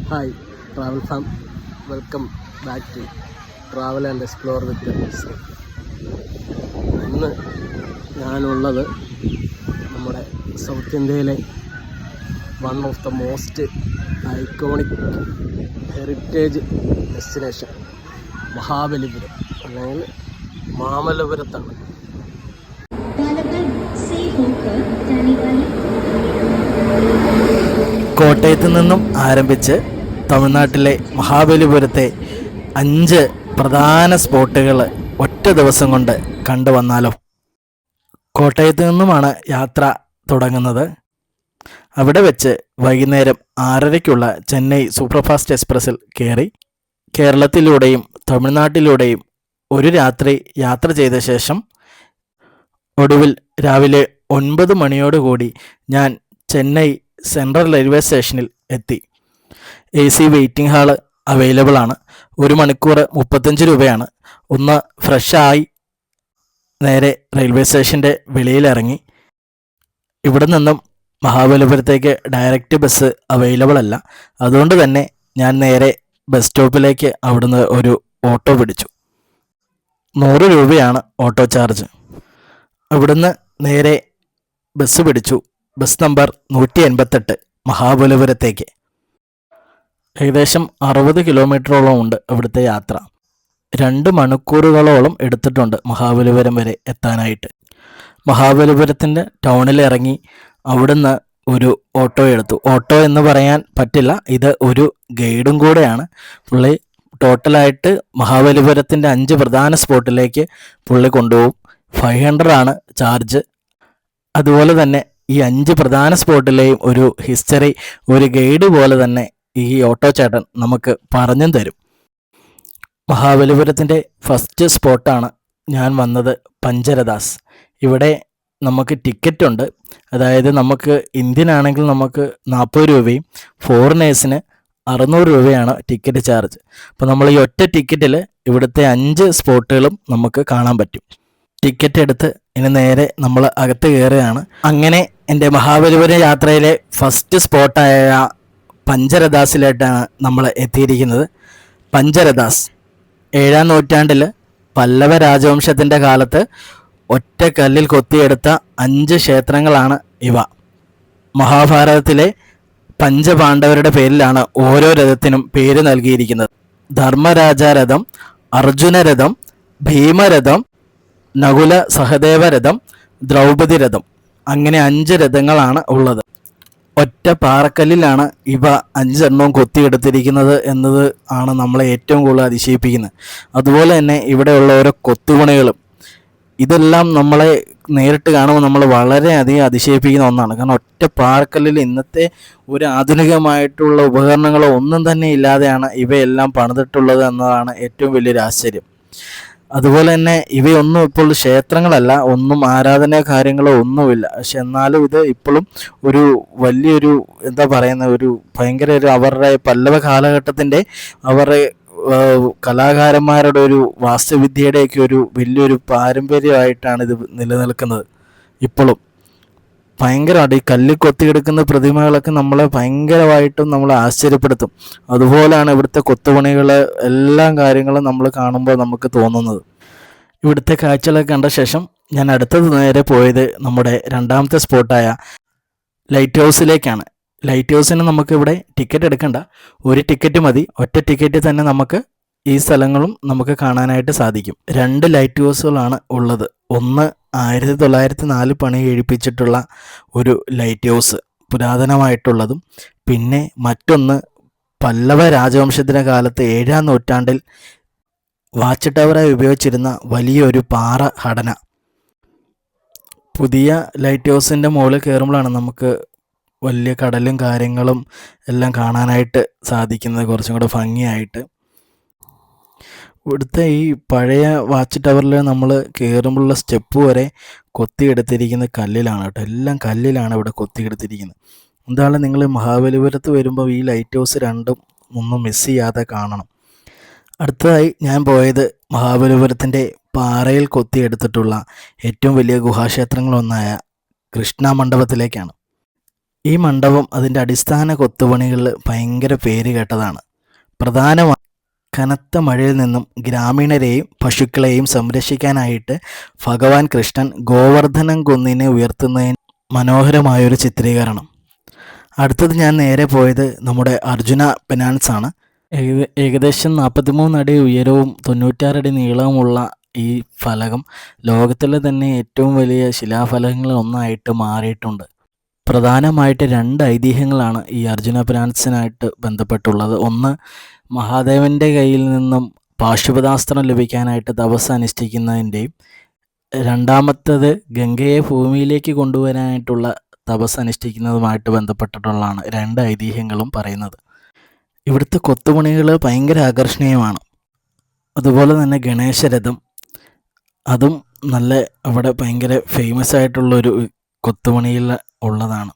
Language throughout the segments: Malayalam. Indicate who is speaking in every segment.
Speaker 1: Hi travel farm, welcome back to travel and explore with Sree. ഇന്ന് ഞാനുള്ളത് നമ്മുടെ സൗത്ത് ഇന്ത്യയിലെ one of the most iconic heritage destination Mahabalipuram അല്ലെങ്കിൽ മാമല്ലപുരത്താണ്. കോട്ടയത്ത് നിന്നും ആരംഭിച്ച് തമിഴ്നാട്ടിലെ മഹാബലിപുരത്തെ 5 പ്രധാന സ്പോട്ടുകൾ ഒറ്റ ദിവസം കൊണ്ട് കണ്ടുവന്നാലോ. കോട്ടയത്ത് നിന്നുമാണ് യാത്ര തുടങ്ങുന്നത്. അവിടെ വെച്ച് വൈകുന്നേരം 6:30 ചെന്നൈ സൂപ്പർഫാസ്റ്റ് എക്സ്പ്രസ്സിൽ കയറി കേരളത്തിലൂടെയും തമിഴ്നാട്ടിലൂടെയും ഒരു രാത്രി യാത്ര ചെയ്ത ശേഷം ഒടുവിൽ രാവിലെ 9 മണിയോടുകൂടി ഞാൻ ചെന്നൈ സെൻട്രൽ റെയിൽവേ സ്റ്റേഷനിൽ എത്തി. AC വെയിറ്റിംഗ് ഹാള് അവൈലബിൾ ആണ്. 1 മണിക്കൂർ 35 രൂപയാണ്. ഒന്ന് ഫ്രഷായി നേരെ റെയിൽവേ സ്റ്റേഷൻ്റെ വെളിയിലിറങ്ങി. ഇവിടെ നിന്നും മഹാബലിപുരത്തേക്ക് ഡയറക്റ്റ് ബസ് അവൈലബിൾ അല്ല. അതുകൊണ്ട് തന്നെ ഞാൻ നേരെ ബസ് സ്റ്റോപ്പിലേക്ക് അവിടുന്ന് ഒരു ഓട്ടോ പിടിച്ചു. 100 രൂപയാണ് ഓട്ടോ ചാർജ്. അവിടുന്ന് നേരെ ബസ് പിടിച്ചു. Bus number 188 മഹാബലിപുരത്തേക്ക്. ഏകദേശം 60 കിലോമീറ്ററോളം ഉണ്ട് ഇവിടുത്തെ യാത്ര. 2 മണിക്കൂറുകളോളം എടുത്തിട്ടുണ്ട് മഹാബലിപുരം വരെ എത്താനായിട്ട്. മഹാബലിപുരത്തിൻ്റെ ടൗണിൽ ഇറങ്ങി അവിടുന്ന് ഒരു ഓട്ടോ എടുത്തു. ഓട്ടോ എന്ന് പറയാൻ പറ്റില്ല, ഇത് ഒരു ഗൈഡും കൂടെയാണ്. പുള്ളി ടോട്ടലായിട്ട് മഹാബലിപുരത്തിൻ്റെ 5 പ്രധാന സ്പോട്ടിലേക്ക് പുള്ളി കൊണ്ടുപോകും. 500 ആണ് ചാർജ്. അതുപോലെ തന്നെ ഈ 5 പ്രധാന സ്പോട്ടിലെയും ഒരു ഹിസ്റ്ററി ഒരു ഗൈഡ് പോലെ തന്നെ ഈ ഓട്ടോ ചേട്ടൻ നമുക്ക് പറഞ്ഞും തരും. മഹാബലിപുരത്തിൻ്റെ ഫസ്റ്റ് സ്പോട്ടാണ് ഞാൻ വന്നത്, പഞ്ചരദാസ്. ഇവിടെ നമുക്ക് ടിക്കറ്റ് ഉണ്ട്. അതായത് നമുക്ക് ഇന്ത്യൻ ആണെങ്കിൽ നമുക്ക് 40 രൂപയും ഫോറിനേഴ്സിന് 600 രൂപയാണ് ടിക്കറ്റ് ചാർജ്. അപ്പോൾ നമ്മൾ ഈ ഒറ്റ ടിക്കറ്റിൽ ഇവിടുത്തെ 5 സ്പോട്ടുകളും നമുക്ക് കാണാൻ പറ്റും. ടിക്കറ്റ് എടുത്ത് ഇനി നേരെ നമ്മൾ അകത്ത് കയറുകയാണ്. അങ്ങനെ എൻ്റെ മഹാബലിപുരം യാത്രയിലെ ഫസ്റ്റ് സ്പോട്ടായ പഞ്ചരദാസിലായിട്ടാണ് നമ്മൾ എത്തിയിരിക്കുന്നത്. പഞ്ചരദാസ് 7-ാം നൂറ്റാണ്ടിൽ പല്ലവ രാജവംശത്തിൻ്റെ കാലത്ത് ഒറ്റ കല്ലിൽ കൊത്തിയെടുത്ത 5 ക്ഷേത്രങ്ങളാണ് ഇവ. മഹാഭാരതത്തിലെ പഞ്ചപാണ്ഡവരുടെ പേരിലാണ് ഓരോ രഥത്തിനും പേര് നൽകിയിരിക്കുന്നത്. ധർമ്മരാജാരഥം, അർജുനരഥം, ഭീമരഥം, നകുല സഹദേവ രഥം, ദ്രൗപദി രഥം, അങ്ങനെ 5 രഥങ്ങളാണ് ഉള്ളത്. ഒറ്റ പാറക്കല്ലിലാണ് ഇവ 5 എണ്ണവും കൊത്തിയെടുത്തിരിക്കുന്നത് എന്നത് ആണ് നമ്മളെ ഏറ്റവും കൂടുതൽ അതിശയിപ്പിക്കുന്നത്. അതുപോലെ തന്നെ ഇവിടെയുള്ള ഓരോ കൊത്തുപണികളും ഇതെല്ലാം നമ്മളെ നേരിട്ട് കാണുമ്പോൾ നമ്മൾ വളരെയധികം അതിശയിപ്പിക്കുന്ന ഒന്നാണ്. കാരണം ഒറ്റ പാറക്കല്ലിൽ ഇന്നത്തെ ഒരു ആധുനികമായിട്ടുള്ള ഉപകരണങ്ങളോ ഒന്നും തന്നെ ഇല്ലാതെയാണ് ഇവയെല്ലാം പണിതിട്ടുള്ളത് എന്നതാണ് ഏറ്റവും വലിയൊരു ആശ്ചര്യം. അതുപോലെ തന്നെ ഇവയൊന്നും ഇപ്പോൾ ക്ഷേത്രങ്ങളല്ല, ഒന്നും ആരാധന കാര്യങ്ങളോ ഒന്നുമില്ല. പക്ഷെ എന്നാലും ഇത് ഇപ്പോഴും ഒരു വലിയൊരു എന്താ പറയുന്ന ഒരു ഭയങ്കര ഒരു അവരുടെ പല്ലവ കാലഘട്ടത്തിൻ്റെ അവരുടെ കലാകാരന്മാരുടെ ഒരു വാസ്തുവിദ്യയുടെയൊക്കെ ഒരു വലിയൊരു പാരമ്പര്യമായിട്ടാണ് ഇത് നിലനിൽക്കുന്നത്. ഇപ്പോഴും ഭയങ്കരമായിട്ട് ഈ കല്ലിൽ കൊത്തിയെടുക്കുന്ന പ്രതിമകളൊക്കെ നമ്മളെ ഭയങ്കരമായിട്ടും നമ്മളെ ആശ്ചര്യപ്പെടുത്തും. അതുപോലെയാണ് ഇവിടുത്തെ കൊത്തുപണികൾ, എല്ലാ കാര്യങ്ങളും നമ്മൾ കാണുമ്പോൾ നമുക്ക് തോന്നുന്നത്. ഇവിടുത്തെ കാഴ്ചകളൊക്കെ കണ്ട ശേഷം ഞാൻ അടുത്തത് നേരെ പോയത് നമ്മുടെ 2ാമത്തെ സ്പോട്ടായ ലൈറ്റ് ഹൗസിലേക്കാണ്. ലൈറ്റ് ഹൗസിന് നമുക്കിവിടെ ടിക്കറ്റ് എടുക്കണ്ട, ഒരു ടിക്കറ്റ് മതി. ഒറ്റ ടിക്കറ്റ് തന്നെ നമുക്ക് ഈ സ്ഥലങ്ങളും നമുക്ക് കാണാനായിട്ട് സാധിക്കും. 2 ലൈറ്റ് ഹൗസുകളാണ് ഉള്ളത്. ഒന്ന് 1904 പണി കഴിപ്പിച്ചിട്ടുള്ള ഒരു ലൈറ്റ് ഹൗസ്, പുരാതനമായിട്ടുള്ളതും. പിന്നെ മറ്റൊന്ന് പല്ലവ രാജവംശത്തിൻ്റെ കാലത്ത് 7-ാം നൂറ്റാണ്ടിൽ വാച്ച് ടവറായി ഉപയോഗിച്ചിരുന്ന വലിയൊരു പാറ ഘടന. പുതിയ ലൈറ്റ് ഹൗസിൻ്റെ മുകളിൽ കയറുമ്പോഴാണ് നമുക്ക് വലിയ കടലും കാര്യങ്ങളും എല്ലാം കാണാനായിട്ട് സാധിക്കുന്നത്, കുറച്ചും കൂടെ ഭംഗിയായിട്ട്. ഇവിടുത്തെ ഈ പഴയ വാച്ച് ടവറിൽ നമ്മൾ കയറുമ്പോഴുള്ള സ്റ്റെപ്പ് വരെ കൊത്തിയെടുത്തിരിക്കുന്ന കല്ലിലാണ് കേട്ടോ. എല്ലാം കല്ലിലാണ് ഇവിടെ കൊത്തിയെടുത്തിരിക്കുന്നത്. എന്താണ് നിങ്ങൾ മഹാബലിപുരത്ത് വരുമ്പോൾ ഈ ലൈറ്റ് ഹൗസ് 2ഉം ഒന്നും മിസ് ചെയ്യാതെ കാണണം. അടുത്തതായി ഞാൻ പോയത് മഹാബലിപുരത്തിൻ്റെ പാറയിൽ കൊത്തിയെടുത്തിട്ടുള്ള ഏറ്റവും വലിയ ഗുഹാക്ഷേത്രങ്ങളൊന്നായ കൃഷ്ണ മണ്ഡപത്തിലേക്കാണ്. ഈ മണ്ഡപം അതിൻ്റെ അടിസ്ഥാന കൊത്തുപണികളിൽ ഭയങ്കര പേര് കേട്ടതാണ്. പ്രധാനമായി കനത്ത മഴയിൽ നിന്നും ഗ്രാമീണരെയും പശുക്കളെയും സംരക്ഷിക്കാനായിട്ട് ഭഗവാൻ കൃഷ്ണൻ ഗോവർദ്ധനം കുന്നിനെ ഉയർത്തുന്നതിന് മനോഹരമായൊരു ചിത്രീകരണം. അടുത്തത് ഞാൻ നേരെ പോയത് നമ്മുടെ അർജുന പെനാൻസ് ആണ്. ഏകദേശം 43 അടി ഉയരവും 96 അടി നീളവുമുള്ള ഈ ഫലകം ലോകത്തിലെ തന്നെ ഏറ്റവും വലിയ ശിലാഫലകങ്ങളിൽ ഒന്നായിട്ട് മാറിയിട്ടുണ്ട്. പ്രധാനമായിട്ട് 2 ഐതിഹ്യങ്ങളാണ് ഈ അർജുന പെനാൻസിനായിട്ട് ബന്ധപ്പെട്ടുള്ളത്. ഒന്ന്, മഹാദേവൻ്റെ കയ്യിൽ നിന്നും പാശുപതാസ്ത്രം ലഭിക്കാനായിട്ട് തപസ് അനുഷ്ഠിക്കുന്നതിൻ്റെയും, രണ്ടാമത്തേത് ഗംഗയെ ഭൂമിയിലേക്ക് കൊണ്ടുവരാനായിട്ടുള്ള തപസ് അനുഷ്ഠിക്കുന്നതുമായിട്ട് ബന്ധപ്പെട്ടിട്ടുള്ളതാണ് 2 ഐതിഹ്യങ്ങളും പറയുന്നത്. ഇവിടുത്തെ കൊത്തുപണികൾ ഭയങ്കര ആകർഷണീയമാണ്. അതുപോലെ തന്നെ ഗണേശരഥം, അതും നല്ല അവിടെ ഭയങ്കര ഫേമസ് ആയിട്ടുള്ളൊരു കൊത്തുപണിയിൽ ഉള്ളതാണ്.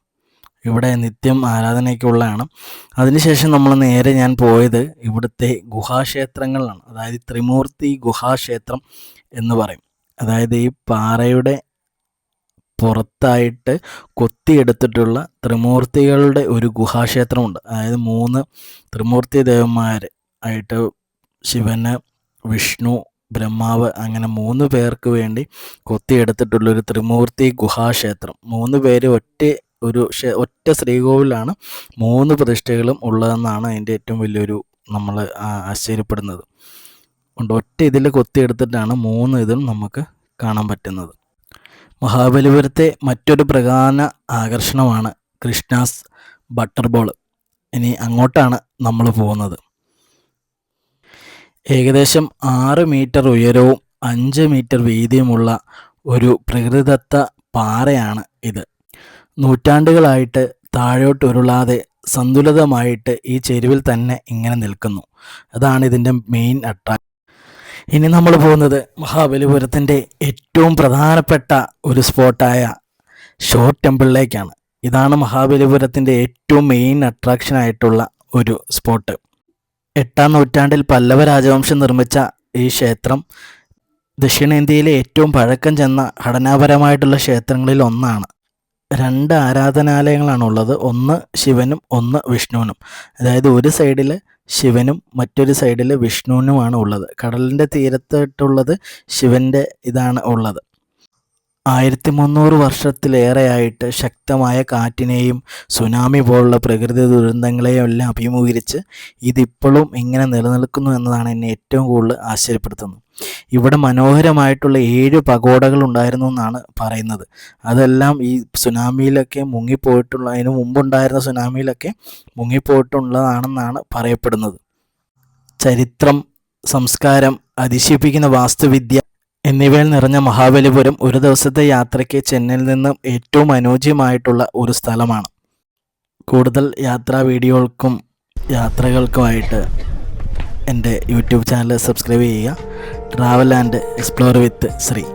Speaker 1: ഇവിടെ നിത്യം ആരാധനയ്ക്കുള്ളതാണ്. അതിനുശേഷം ഞാൻ പോയത് ഇവിടുത്തെ ഗുഹാക്ഷേത്രങ്ങളിലാണ്. അതായത് ത്രിമൂർത്തി ഗുഹാക്ഷേത്രം എന്ന് പറയും. അതായത് ഈ പാറയുടെ പുറത്തായിട്ട് കൊത്തിയെടുത്തിട്ടുള്ള ത്രിമൂർത്തികളുടെ ഒരു ഗുഹാക്ഷേത്രമുണ്ട്. അതായത് 3 ത്രിമൂർത്തി ദേവന്മാർ ആയിട്ട് ശിവന്, വിഷ്ണു, ബ്രഹ്മാവ്, അങ്ങനെ 3 പേർക്ക് വേണ്ടി കൊത്തിയെടുത്തിട്ടുള്ളൊരു ത്രിമൂർത്തി ഗുഹാക്ഷേത്രം. 3 പേര് ഒറ്റ ശ്രീകോവിലാണ് 3 പ്രതിഷ്ഠകളും ഉള്ളതെന്നാണ് അതിൻ്റെ ഏറ്റവും വലിയൊരു നമ്മൾ ആശ്ചര്യപ്പെടുന്നത്. കൊണ്ട് ഒറ്റ ഇതിൽ കൊത്തിയെടുത്തിട്ടാണ് 3 ഇതും നമുക്ക് കാണാൻ പറ്റുന്നത്. മഹാബലിപുരത്തെ മറ്റൊരു പ്രധാന ആകർഷണമാണ് കൃഷ്ണാസ് ബട്ടർ ബോൾ. ഇനി അങ്ങോട്ടാണ് നമ്മൾ പോകുന്നത്. ഏകദേശം 6 മീറ്റർ ഉയരവും 5 മീറ്റർ വീതിയുമുള്ള ഒരു പ്രകൃതിദത്ത പാറയാണ് ഇത്. നൂറ്റാണ്ടുകളായിട്ട് താഴോട്ട് ഉരുളാതെ സന്തുലിതമായിട്ട് ഈ ചെരുവിൽ തന്നെ ഇങ്ങനെ നിൽക്കുന്നു. അതാണ് ഇതിൻ്റെ മെയിൻ അട്രാക്ഷൻ. ഇനി നമ്മൾ പോകുന്നത് മഹാബലിപുരത്തിൻ്റെ ഏറ്റവും പ്രധാനപ്പെട്ട ഒരു സ്പോട്ടായ ഷോർ ടെമ്പിളിലേക്കാണ്. ഇതാണ് മഹാബലിപുരത്തിൻ്റെ ഏറ്റവും മെയിൻ അട്രാക്ഷനായിട്ടുള്ള ഒരു സ്പോട്ട്. 8-ാം നൂറ്റാണ്ടിൽ പല്ലവ രാജവംശം നിർമ്മിച്ച ഈ ക്ഷേത്രം ദക്ഷിണേന്ത്യയിലെ ഏറ്റവും പഴക്കം ചെന്ന ഘടനാപരമായിട്ടുള്ള ക്ഷേത്രങ്ങളിൽ ഒന്നാണ്. 2 ആരാധനാലയങ്ങളാണുള്ളത്. ഒന്ന് ശിവനും ഒന്ന് വിഷ്ണുവിനും. അതായത് ഒരു സൈഡിൽ ശിവനും മറ്റൊരു സൈഡിൽ വിഷ്ണുവിനുമാണ് ഉള്ളത്. കടലിൻ്റെ തീരത്തായിട്ടുള്ളത് ശിവൻ്റെ ഇതാണ് ഉള്ളത്. 1300 വർഷത്തിലേറെയായിട്ട് ശക്തമായ കാറ്റിനെയും സുനാമി പോലുള്ള പ്രകൃതി ദുരന്തങ്ങളെയും എല്ലാം അഭിമുഖീകരിച്ച് ഇതിപ്പോഴും ഇങ്ങനെ നിലനിൽക്കുന്നു എന്നതാണ് എന്നെ ഏറ്റവും കൂടുതൽ ആശ്ചര്യപ്പെടുത്തുന്നത്. ഇവിടെ മനോഹരമായിട്ടുള്ള 7 പഗോഡകൾ ഉണ്ടായിരുന്നു എന്നാണ് പറയുന്നത്. അതെല്ലാം ഈ സുനാമിയിലൊക്കെ മുങ്ങിപ്പോയിട്ടുള്ള, അതിന് മുമ്പുണ്ടായിരുന്ന സുനാമിയിലൊക്കെ മുങ്ങിപ്പോയിട്ടുള്ളതാണെന്നാണ് പറയപ്പെടുന്നത്. ചരിത്രം, സംസ്കാരം, അതിശയിപ്പിക്കുന്ന വാസ്തുവിദ്യ എന്നിവയിൽ നിറഞ്ഞ മഹാബലിപുരം ഒരു ദിവസത്തെ യാത്രയ്ക്ക് ചെന്നൈയിൽ നിന്നും ഏറ്റവും അനുയോജ്യമായിട്ടുള്ള ഒരു സ്ഥലമാണ്. കൂടുതൽ യാത്രാ വീഡിയോകൾക്കും യാത്രകൾക്കുമായിട്ട് എൻ്റെ യൂട്യൂബ് ചാനൽ സബ്സ്ക്രൈബ് ചെയ്യുക. Travel and explore with Shri.